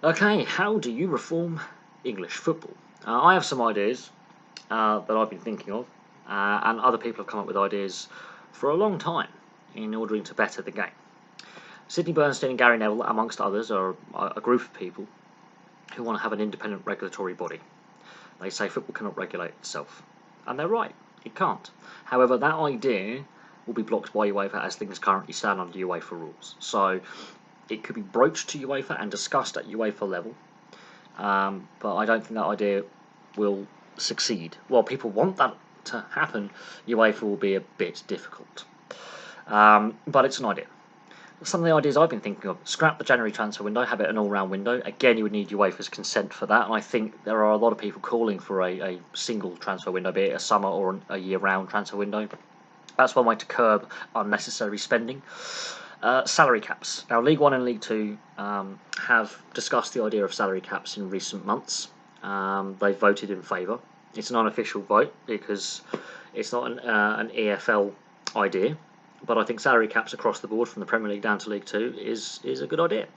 Okay, how do you reform English football? I have some ideas that I've been thinking of, and other people have come up with ideas for a long time in order to better the game. Sidney Bernstein and Gary Neville, amongst others, are a group of people who want to have an independent regulatory body. They say football cannot regulate itself, and they're right, it can't. However, that idea will be blocked by UEFA as things currently stand under UEFA rules. So it could be broached to UEFA and discussed at UEFA level, but I don't think that idea will succeed. While people want that to happen, UEFA will be a bit difficult. But it's an idea. Some of the ideas I've been thinking of: scrap the January transfer window, have it an all-round window. Again, you would need UEFA's consent for that, and I think there are a lot of people calling for a single transfer window, be it a summer or a year-round transfer window. That's one way to curb unnecessary spending. Salary caps. Now, League One and League Two have discussed the idea of salary caps in recent months. They've voted in favour. It's an unofficial vote because it's not an EFL idea, but I think salary caps across the board from the Premier League down to League Two is a good idea.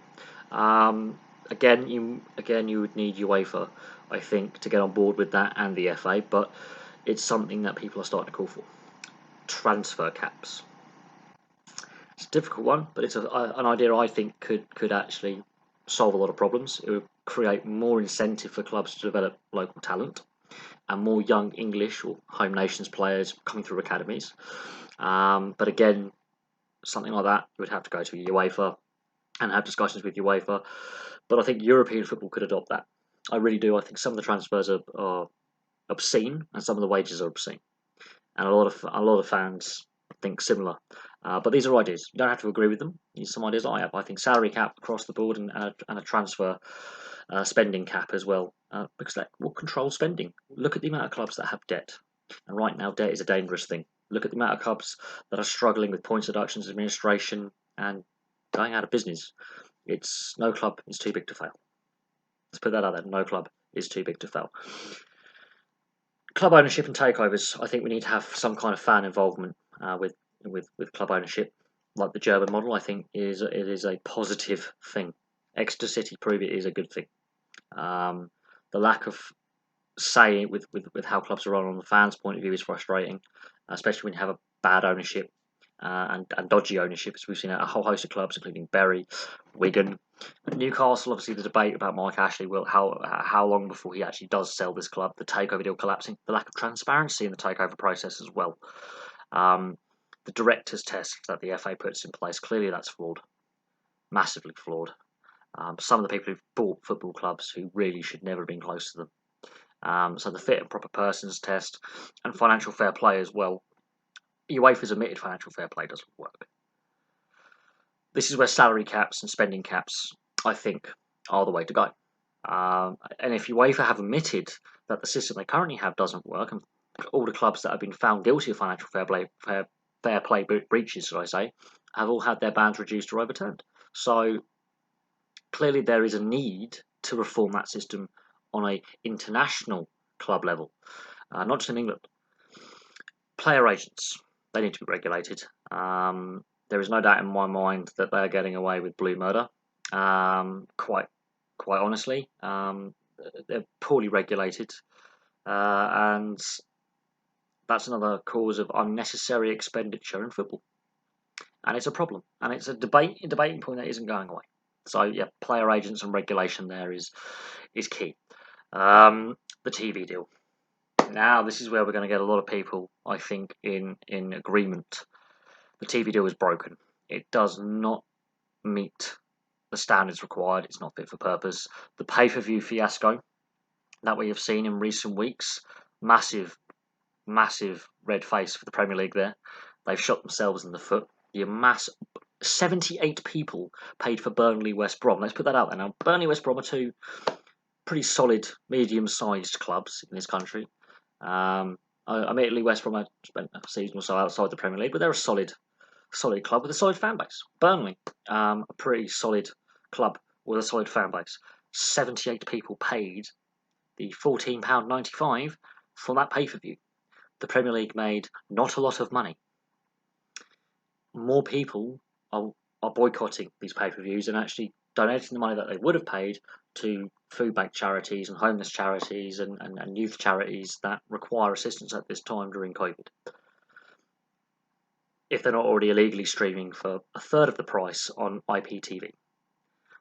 Again, you would need UEFA, I think, to get on board with that, and the FA, but it's something that people are starting to call for. Transfer caps. It's a difficult one, but it's an idea I think could actually solve a lot of problems. It would create more incentive for clubs to develop local talent and more young English or home nations players coming through academies. But again, something like that, you would have to go to UEFA and have discussions with UEFA. But I think European football could adopt that. I really do. I think some of the transfers are obscene and some of the wages are obscene, and a lot of fans think similar. But these are ideas. You don't have to agree with them. These are some ideas I have. I think salary cap across the board and a transfer spending cap as well, because that will control spending. Look at the amount of clubs that have debt, and right now debt is a dangerous thing. Look at the amount of clubs that are struggling with points deductions, administration, and going out of business. It's no club is too big to fail. Let's put that out there. No club is too big to fail. Club ownership and takeovers. I think we need to have some kind of fan involvement with club ownership, like the German model. I think it is a positive thing. Exeter City prove it is a good thing. The lack of say with how clubs are run on the fans' point of view is frustrating, especially when you have a bad ownership and dodgy ownership, as we've seen at a whole host of clubs, including Bury, Wigan, Newcastle. Obviously, the debate about Mike Ashley will how long before he actually does sell this club, the takeover deal collapsing, the lack of transparency in the takeover process as well. The directors' test that the FA puts in place, clearly that's flawed, massively flawed. Some of the people who've bought football clubs who really should never have been close to them. So the fit and proper persons test and financial fair play as well. UEFA's admitted financial fair play doesn't work. This is where salary caps and spending caps, I think, are the way to go. And if UEFA have admitted that the system they currently have doesn't work, and all the clubs that have been found guilty of financial fair play breaches, should I say, have all had their bans reduced or overturned. So clearly there is a need to reform that system on a international club level, not just in England. Player agents, they need to be regulated. There is no doubt in my mind that they are getting away with blue murder. Quite honestly, they're poorly regulated, and that's another cause of unnecessary expenditure in football. And it's a problem, and it's a debating point that isn't going away. So yeah, player agents and regulation there is key. The TV deal. Now this is where we're going to get a lot of people, I think, in agreement. The TV deal is broken. It does not meet the standards required. It's not fit for purpose. The pay-per-view fiasco that we have seen in recent weeks, massive red face for the Premier League there. They've shot themselves in the foot. 78 people paid for Burnley West Brom. Let's put that out there. Now, Burnley West Brom are two pretty solid, medium-sized clubs in this country. Admittedly, West Brom have spent a season or so outside the Premier League, but they're a solid club with a solid fan base. Burnley, a pretty solid club with a solid fan base. 78 people paid the £14.95 for that pay-per-view. The Premier League made not a lot of money. More people are boycotting these pay-per-views and actually donating the money that they would have paid to food bank charities and homeless charities and youth charities that require assistance at this time during COVID, if they're not already illegally streaming for a third of the price on IPTV.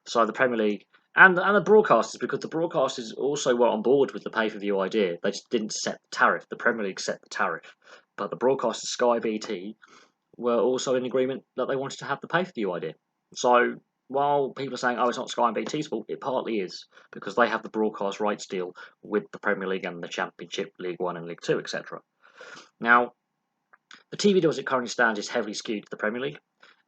So the Premier League and the broadcasters, because the broadcasters also were on board with the pay-per-view idea, they just didn't set the tariff. The Premier League set the tariff, but the broadcasters, Sky, BT, were also in agreement that they wanted to have the pay-per-view idea. So while people are saying, oh, it's not Sky and BT's fault, it partly is, because they have the broadcast rights deal with the Premier League and the Championship, League One and League Two, etc. Now, the TV deal as it currently stands is heavily skewed to the Premier League,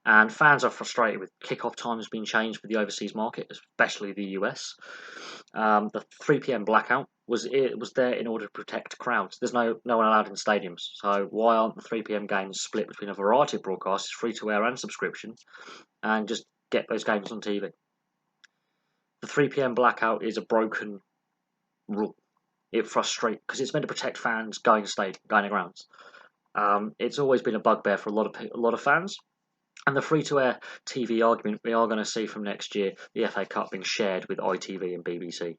and fans are frustrated with kickoff times being changed for the overseas market, especially the US. The 3 p.m. blackout was there in order to protect crowds. There's no one allowed in stadiums, so why aren't the 3 p.m. games split between a variety of broadcasts, free to air and subscription, and just get those games on TV? The 3 p.m. blackout is a broken rule. It frustrates because it's meant to protect fans going to grounds. It's always been a bugbear for a lot of fans. And the free-to-air TV argument we are going to see from next year, the FA Cup being shared with ITV and BBC.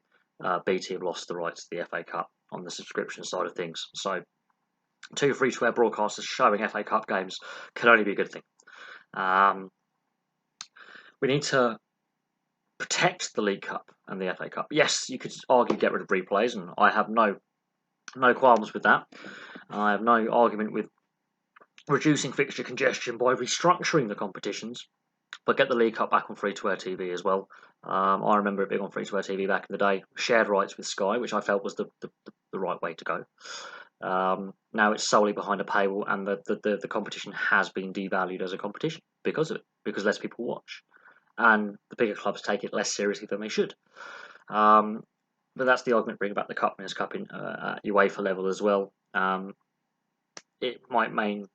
BT have lost the rights to the FA Cup on the subscription side of things. So, two free-to-air broadcasters showing FA Cup games can only be a good thing. We need to protect the League Cup and the FA Cup. Yes, you could argue get rid of replays, and I have no qualms with that. I have no argument with reducing fixture congestion by restructuring the competitions, but get the League Cup back on free-to-air TV as well. I remember it being on free-to-air TV back in the day, shared rights with Sky, which I felt was the right way to go. Now it's solely behind a paywall, and the competition has been devalued as a competition because of it, because less people watch, and the bigger clubs take it less seriously than they should. But that's the argument bring about the Cup Winners' Cup in UEFA level as well. It might mean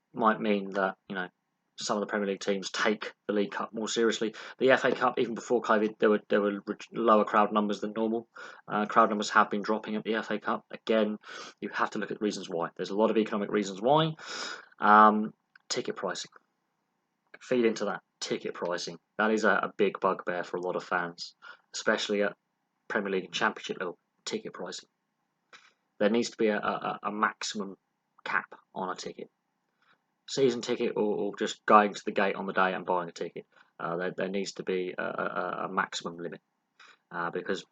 that some of the Premier League teams take the League Cup more seriously. The FA Cup, even before COVID, there were lower crowd numbers than normal. Crowd numbers have been dropping at the FA Cup. Again, you have to look at reasons why. There's a lot of economic reasons why. Ticket pricing. Feed into that. Ticket pricing. That is a big bugbear for a lot of fans, especially at Premier League and Championship level. Ticket pricing. There needs to be a maximum cap on a ticket. Season ticket or just going to the gate on the day and buying a ticket. There needs to be a maximum limit because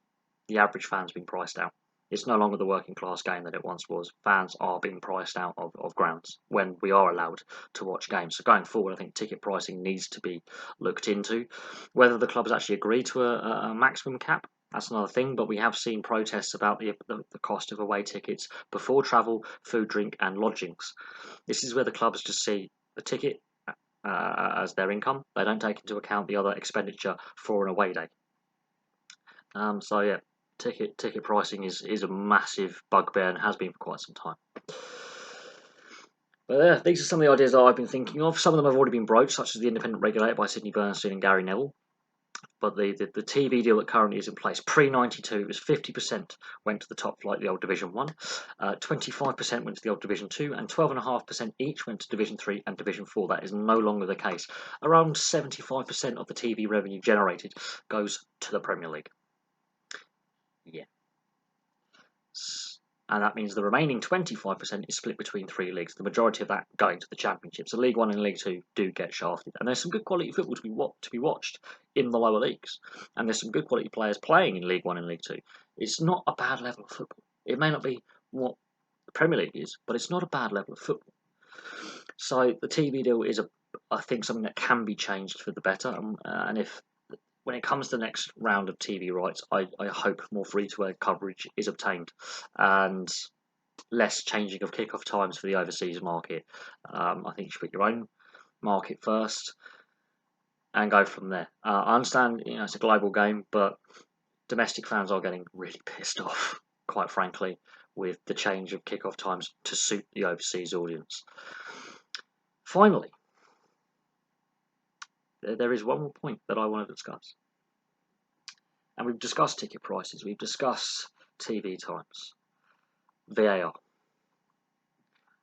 the average fan's been priced out. It's no longer the working class game that it once was. Fans are being priced out of grounds when we are allowed to watch games. So going forward, I think ticket pricing needs to be looked into. Whether the clubs actually agree to a maximum cap, that's another thing, but we have seen protests about the cost of away tickets before travel, food, drink and lodgings. This is where the clubs just see the ticket as their income. They don't take into account the other expenditure for an away day. So yeah, ticket pricing is a massive bugbear and has been for quite some time. But yeah, these are some of the ideas that I've been thinking of. Some of them have already been broached, such as the independent regulator by Sidney Bernstein and Gary Neville. But the TV deal that currently is in place, pre-92, was 50% went to the top flight, the old Division 1, 25% went to the old Division 2, and 12.5% each went to Division 3 and Division 4. That is no longer the case. Around 75% of the TV revenue generated goes to the Premier League. Yeah. And that means the remaining 25% is split between three leagues, the majority of that going to the Championship. So League 1 and League 2 do get shafted. And there's some good quality football to be watched in the lower leagues. And there's some good quality players playing in League 1 and League 2. It's not a bad level of football. It may not be what the Premier League is, but it's not a bad level of football. So the TV deal is, I think, something that can be changed for the better. And if when it comes to the next round of TV rights, I hope more free-to-air coverage is obtained and less changing of kick-off times for the overseas market. I think you should put your own market first and go from there. I understand it's a global game, but domestic fans are getting really pissed off, quite frankly, with the change of kick-off times to suit the overseas audience. Finally, there is one more point that I want to discuss. And we've discussed ticket prices, we've discussed TV times, VAR.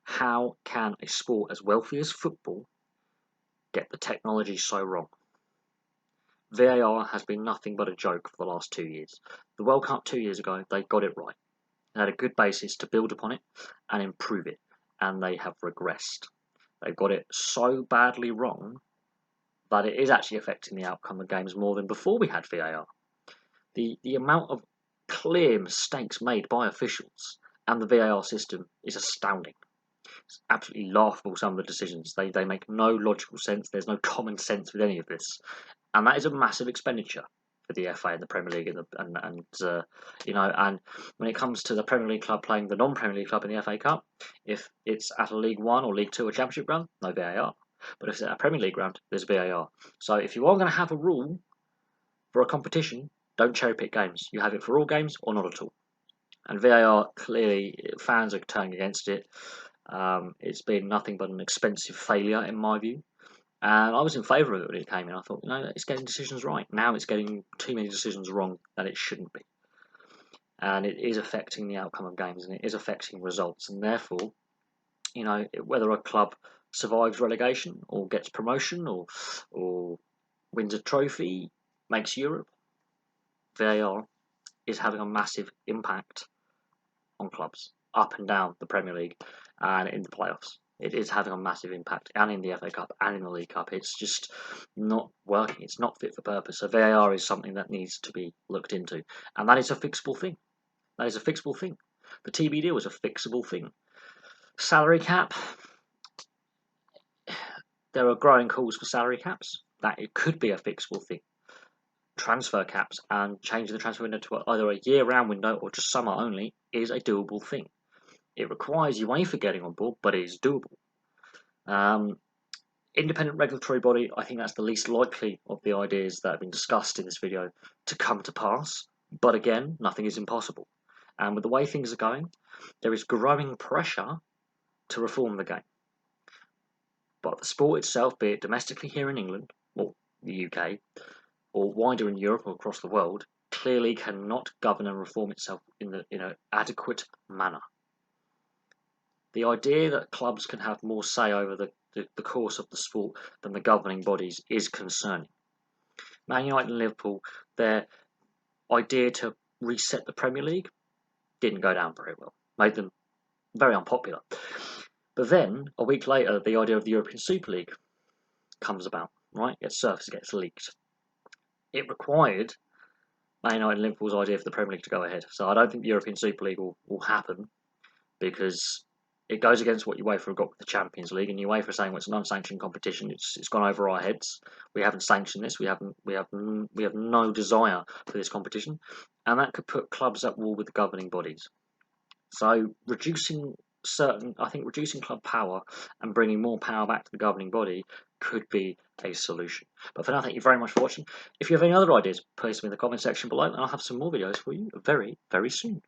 How can a sport as wealthy as football get the technology so wrong? VAR has been nothing but a joke for the last 2 years. The World Cup 2 years ago, they got it right. They had a good basis to build upon it and improve it, and they have regressed. They've got it so badly wrong that it is actually affecting the outcome of games more than before we had VAR. The amount of clear mistakes made by officials and the VAR system is astounding. It's absolutely laughable, some of the decisions. They make no logical sense. There's no common sense with any of this. And that is a massive expenditure for the FA and the Premier League, and when it comes to the Premier League club playing the non-Premier League club in the FA Cup, if it's at a League One or League Two or Championship ground, no VAR. But if it's at a Premier League ground, there's VAR. So if you are going to have a rule for a competition, don't cherry pick games. You have it for all games or not at all. And VAR, clearly, fans are turning against it. It's been nothing but an expensive failure in my view. And I was in favour of it when it came in. I thought, it's getting decisions right. Now it's getting too many decisions wrong that it shouldn't be. And it is affecting the outcome of games, and it is affecting results. And therefore, whether a club survives relegation or gets promotion or wins a trophy, makes Europe, VAR is having a massive impact on clubs up and down the Premier League and in the playoffs. It is having a massive impact, and in the FA Cup and in the League Cup. It's just not working. It's not fit for purpose. So VAR is something that needs to be looked into, and that is a fixable thing. That is a fixable thing. The TV deal is a fixable thing. Salary cap. There are growing calls for salary caps. That it could be a fixable thing. Transfer caps and changing the transfer window to either a year-round window or just summer only is a doable thing. It requires UEFA getting on board, but it is doable. Independent regulatory body, I think that's the least likely of the ideas that have been discussed in this video to come to pass. But again, nothing is impossible. And with the way things are going, there is growing pressure to reform the game. But the sport itself, be it domestically here in England, or the UK, or wider in Europe or across the world, clearly cannot govern and reform itself in an adequate manner. The idea that clubs can have more say over the course of the sport than the governing bodies is concerning. Man United and Liverpool, their idea to reset the Premier League didn't go down very well, made them very unpopular. But then, a week later, the idea of the European Super League comes about, right? Gets surfaced, gets leaked. It required Man United and Liverpool's idea for the Premier League to go ahead. So I don't think the European Super League will happen, because it goes against what UEFA have got with the Champions League, and UEFA are saying, well, it's an unsanctioned competition. It's gone over our heads. We haven't sanctioned this. We have no desire for this competition, and that could put clubs at war with the governing bodies. So reducing club power and bringing more power back to the governing body could be a solution. But for now, thank you very much for watching. If you have any other ideas, place them in the comment section below, and I'll have some more videos for you very, very soon.